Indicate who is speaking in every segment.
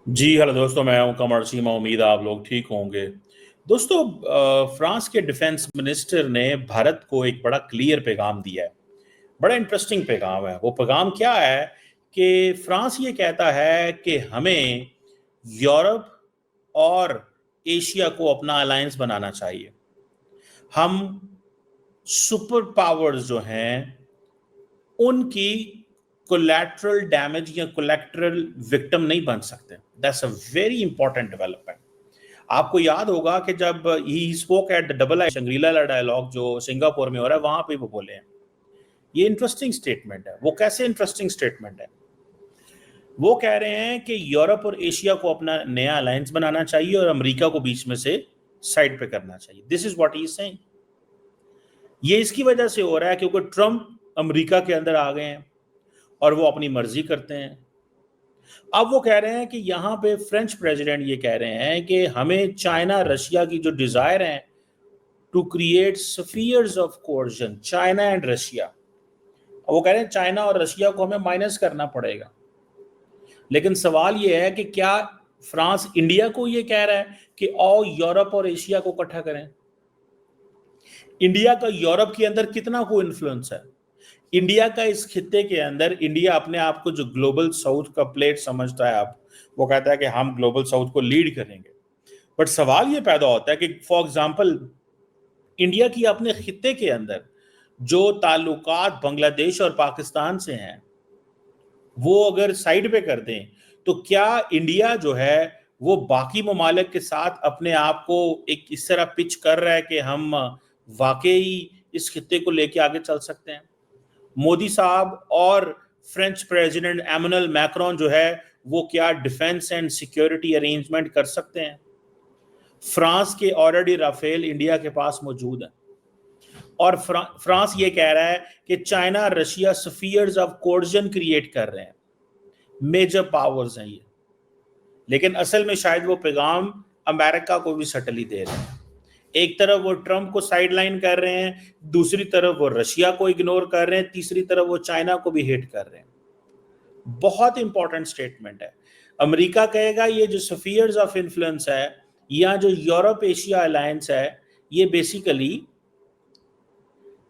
Speaker 1: जी hello दोस्तों, मैं हूं कमर चीमा। उम्मीद है आप लोग ठीक होंगे। दोस्तों, फ्रांस के डिफेंस मिनिस्टर ने भारत को एक बड़ा क्लियर पैगाम दिया है। बड़ा इंटरेस्टिंग पैगाम है। वो पैगाम क्या है कि फ्रांस ये कहता है कि हमें यूरोप और एशिया को अपना अलायंस बनाना चाहिए। हम सुपर पावर्स जो हैं उनकी कोलैटरल डैमेज या कोलैटरल विक्टिम नहीं बन सकते। That's a very important development. आपको याद होगा कि जब he spoke at the double I Shangri-La dialogue जो सिंगापुर में हो रहा है, वहां पे वो बोले हैं। ये इंटरेस्टिंग स्टेटमेंट है। वो कैसे इंटरेस्टिंग स्टेटमेंट है? वो कह रहे हैं कि यूरोप और एशिया को अपना नया अलायंस बनाना चाहिए और अमेरिका को बीच में से साइड पे करना चाहिए। This is what he is saying. ये इसकी वजह से हो रहा है क्योंकि ट्रंप अमेरिका के अंदर आ गए हैं और वो अपनी मर्जी करते हैं। अब वो कह रहे हैं कि यहाँ पे फ्रेंच प्रेसिडेंट ये कह रहे हैं कि हमें चाइना रशिया की जो डिजायर है to create spheres of coercion, China and Russia, वो कह रहे हैं चाइना और रशिया को हमें माइनस करना पड़ेगा। लेकिन सवाल ये है कि क्या फ्रांस इंडिया को ये कह रहा है कि आओ यूरोप और एशिया को इकट्ठा करें? इंडिया का यूरोप के अंदर कितना को इन्फ्लुएंस है? इंडिया का इस खित्ते के अंदर, इंडिया अपने आप को जो ग्लोबल साउथ का प्लेट समझता है, आप वो कहता है कि हम ग्लोबल साउथ को लीड करेंगे। बट सवाल ये पैदा होता है कि फॉर एग्जांपल इंडिया की अपने खित्ते के अंदर जो ताल्लुकात बांग्लादेश और पाकिस्तान से हैं वो अगर साइड पे कर दें तो क्या इंडिया जो है वो बाकी ममालिक के साथ अपने आप को एक इस तरह पिच कर रहा है कि हम वाकई इस खित्ते को लेके आगे चल सकते हैं? मोदी साहब और फ्रेंच प्रेसिडेंट एमैनुअल मैक्रोन जो है वो क्या डिफेंस एंड सिक्योरिटी अरेंजमेंट कर सकते हैं? फ्रांस के ऑलरेडी राफेल इंडिया के पास मौजूद है और फ्रांस ये कह रहा है कि China Russia spheres of coercion create कर रहे हैं, मेजर पावर्स हैं ये। लेकिन असल में शायद वो पैगाम अमेरिका को भी सटली दे रहे हैं। एक तरफ वो ट्रंप को साइडलाइन कर रहे हैं, दूसरी तरफ वो रशिया को इग्नोर कर रहे हैं, तीसरी तरफ वो चाइना को भी हिट कर रहे हैं। बहुत इंपॉर्टेंट स्टेटमेंट है। अमेरिका कहेगा ये जो स्फीयर्स ऑफ इन्फ्लुएंस है या जो यूरोप एशिया अलायंस है, ये बेसिकली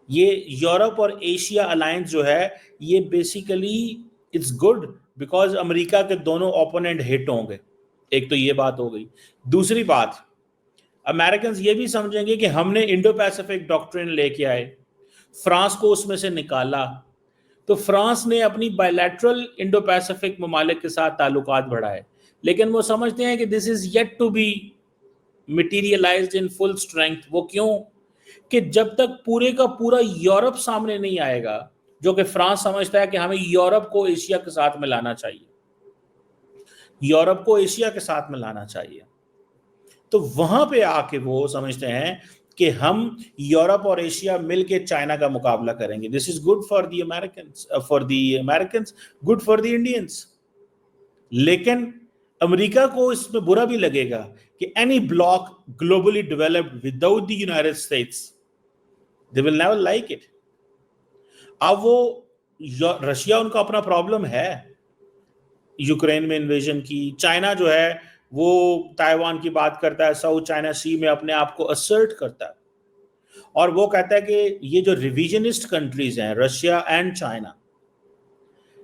Speaker 1: ये यूरोप और एशिया अलायंस जो है ये basically it's good because America के दोनों ओपोनेंट हिट होंगे। एक तो ये बात हो गई। दूसरी बात, अमेरिकन ये भी समझेंगे कि हमने इंडो पैसिफिक डॉक्ट्रिन लेके आए, फ्रांस को उसमें से निकाला, तो फ्रांस ने अपनी बायलैटरल इंडो पैसिफिक ममालिक के साथ ताल्लुकात बढ़ाए। लेकिन वो समझते हैं कि this is yet to be materialised in full strength. वो क्यों? कि जब तक पूरे का पूरा यूरोप सामने नहीं आएगा, जो कि फ्रांस समझता है कि हमें यूरोप को एशिया के साथ में लाना चाहिए, यूरोप को एशिया के साथ में लाना चाहिए, तो वहां पे आके वो समझते हैं कि हम यूरोप और एशिया मिलके चाइना का मुकाबला करेंगे। This is good for the Americans, good for the Indians. लेकिन अमेरिका को इसमें बुरा भी लगेगा कि any block globally developed without the United states, they will never like it. अब वो रशिया उनका अपना प्रॉब्लम है यूक्रेन में इन्वेजन की, चाइना जो है वो ताइवान की बात करता है, साउथ चाइना सी में अपने आप को असर्ट करता है, और वो कहता है कि ये जो रिविजनिस्ट कंट्रीज हैं रशिया एंड चाइना,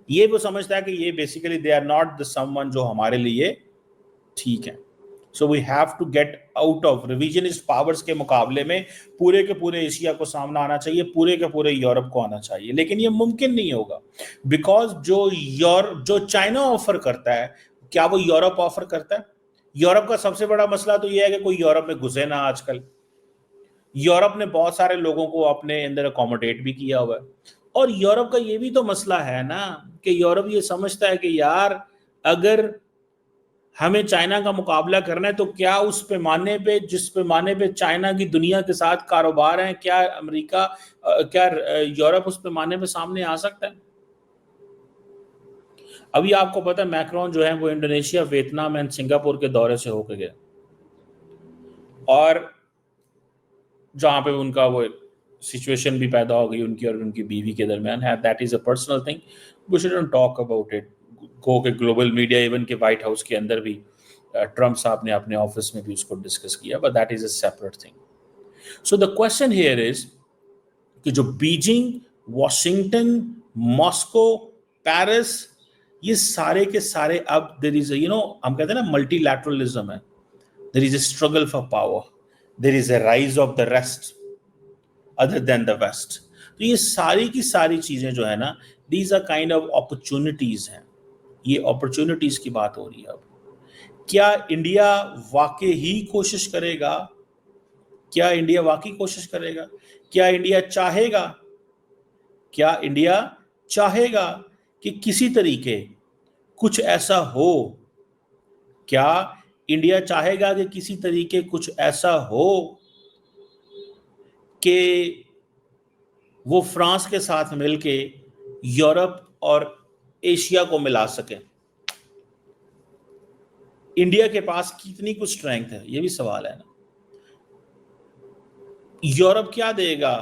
Speaker 1: ये वो समझता है कि ये basically they are not the someone जो हमारे लिए ठीक है। So we have to get out of revisionist powers के मुकाबले में पूरे के पूरे एशिया को सामना आना चाहिए, पूरे के पूरे यूरोप को आना चाहिए। लेकिन ये मुमकिन नहीं होगा बिकॉज जो चाइना ऑफर करता है, क्या वो यूरोप ऑफर करता है? यूरोप का सबसे बड़ा मसला तो ये है कि कोई यूरोप में घुसे ना। आजकल यूरोप ने बहुत सारे लोगों को अपने अंदर अकोमोडेट भी किया हुआ है, और यूरोप का ये भी तो मसला है ना कि यूरोप ये समझता है कि यार अगर हमें चाइना का मुकाबला करना है तो क्या उस पैमाने पे, जिस पैमाने पे चाइना की दुनिया के साथ कारोबार है, क्या अमेरिका, क्या यूरोप उस पैमाने पे सामने आ सकता है? अभी आपको पता है मैक्रोन जो है वो इंडोनेशिया, वियतनाम एंड सिंगापुर के दौरे से होकर गए, और जहां पे उनका वो सिचुएशन भी पैदा हो गई उनकी और उनकी बीवी के दरमियान है। That is a personal thing, we shouldn't talk about it. گو کہ گلوبل میڈیا ایون کہ وائٹ ہاؤس کے اندر بھی ٹرمپ صاحب نے اپنے آفس میں بھی اس کو ڈسکس کیا, but that is a separate thing. So the question here is کہ جو بیجنگ, واشنگٹن, ماسکو, پیرس, یہ سارے کے سارے اب دیر از ہم کہتے ہیں نا ملٹی لیٹرلزم ہے, there is a struggle for power, there is a rise of the rest other than the west. تو یہ ساری کی ساری چیزیں جو ہے نا, these are kind of opportunities ہیں. یہ اپرچونٹیز کی بات ہو رہی ہے. اب کیا انڈیا واقعی کوشش کرے گا, کیا انڈیا واقعی کوشش کرے گا, کیا انڈیا چاہے گا, کیا انڈیا چاہے گا کہ کسی طریقے کچھ ایسا ہو, کیا انڈیا چاہے گا کہ کسی طریقے کچھ ایسا ہو کہ وہ فرانس کے ساتھ مل کے یورپ اور ایشیا کو ملا سکیں؟ انڈیا کے پاس کتنی کچھ اسٹرینتھ ہے, یہ بھی سوال ہے نا. یورپ کیا دے گا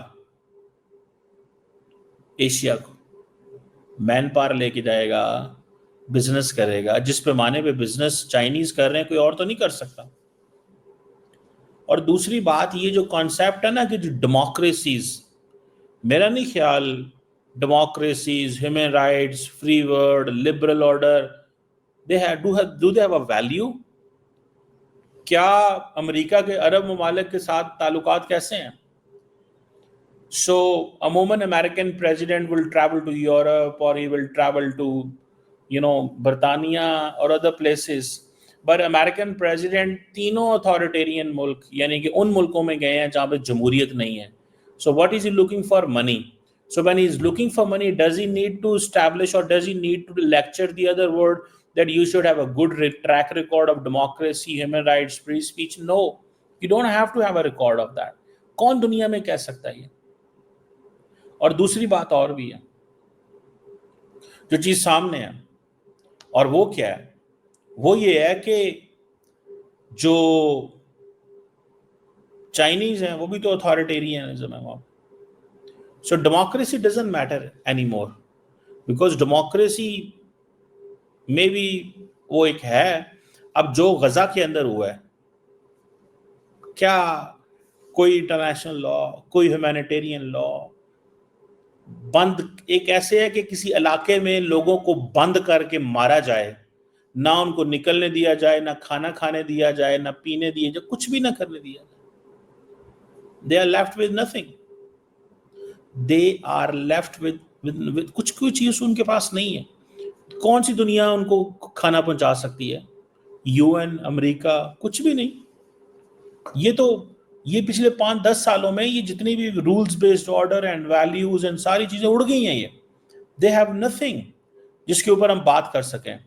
Speaker 1: ایشیا کو؟ مین پاور لے کے جائے گا, بزنس کرے گا, جس پیمانے پہ بزنس چائنیز کر رہے ہیں کوئی اور تو نہیں کر سکتا. اور دوسری بات یہ جو کانسیپٹ ہے نا کہ جو ڈیموکریسیز, میرا نہیں خیال democracies, human rights, free world, liberal order, do they have a value؟ کیا امریکہ کے عرب ممالک کے ساتھ تعلقات کیسے ہیں؟ So عموماً American president will travel to Europe or he will travel to برطانیہ اور other places, but American president تینوں authoritarian ملک یعنی کہ ان ملکوں میں گئے ہیں جہاں پہ جمہوریت نہیں ہے. So what is he looking for? Money. So when he is looking for money, does he need to establish or does he need to lecture the other world that you should have a good track record of democracy, human rights, free speech? No, you don't have to have a record of that. کون دنیا میں کہہ سکتا ہے یہ؟ اور دوسری بات اور بھی ہے جو چیز سامنے ہے, اور وہ کیا ہے؟ وہ یہ ہے کہ جو چائنیز ہیں وہ بھی تو اتھارٹیرینزم ہے وہاں. So democracy doesn't matter anymore because democracy maybe وہ ایک ہے. اب جو غزہ کے اندر ہوا ہے, کیا کوئی انٹرنیشنل لا, کوئی ہیومینیٹیرین لا بند ایک ایسے ہے کہ کسی علاقے میں لوگوں کو بند کر کے مارا جائے, نہ ان کو نکلنے دیا جائے, نہ کھانا کھانے دیا جائے, نہ پینے دیا جائے, کچھ بھی نہ کرنے دیا جائے. They are left with nothing. They are left with کچھ کوئی چیز ان کے پاس نہیں ہے. کون سی دنیا ان کو کھانا پہنچا سکتی ہے؟ UN, امریکہ, کچھ بھی نہیں. یہ پچھلے 5-10 سالوں میں یہ جتنی بھی rules based order and values and ساری چیزیں اڑ گئی ہیں. یہ they have nothing جس کے اوپر ہم بات کر سکیں.